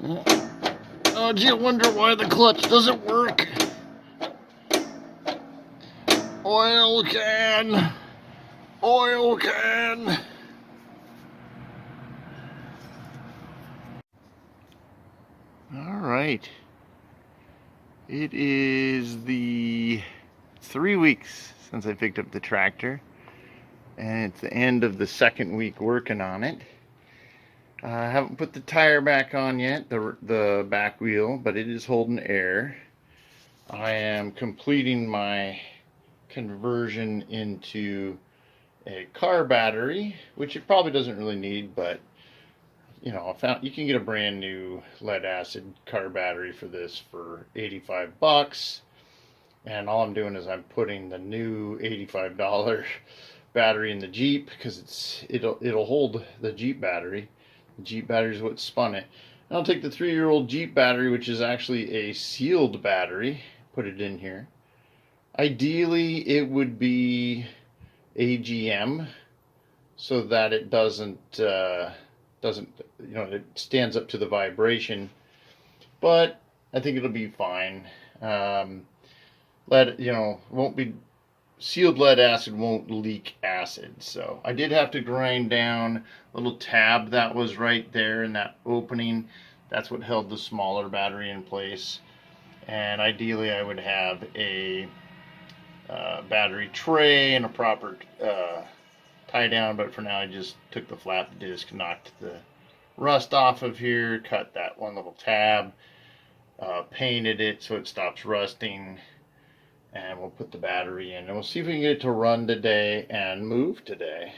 Oh, do you wonder why the clutch doesn't work? Oil can! Oil can! Alright. It is the 3 weeks since I picked up the tractor. And it's the end of the second week working on it. I haven't put the tire back on yet, the back wheel, but it is holding air. I am completing my conversion into a car battery, which it probably doesn't really need, but you know, I found you can get a brand new lead acid car battery for this for 85 bucks. And all I'm doing is I'm putting the new $85 battery in the Jeep because it'll hold the Jeep battery. The Jeep battery is what spun it. And I'll take the 3-year-old Jeep battery, which is actually a sealed battery, put it in here. Ideally, it would be AGM so that it doesn't it stands up to the vibration. But I think it'll be fine. Lead, won't be sealed lead acid won't leak acid. So I did have to grind down a little tab that was right there in that opening. That's what held the smaller battery in place. And ideally I would have a battery tray and a proper tie down, but for now I just took the flap disc, knocked the rust off of here, cut that one little tab, painted it so it stops rusting, and we'll put the battery in and we'll see if we can get it to run today and move today.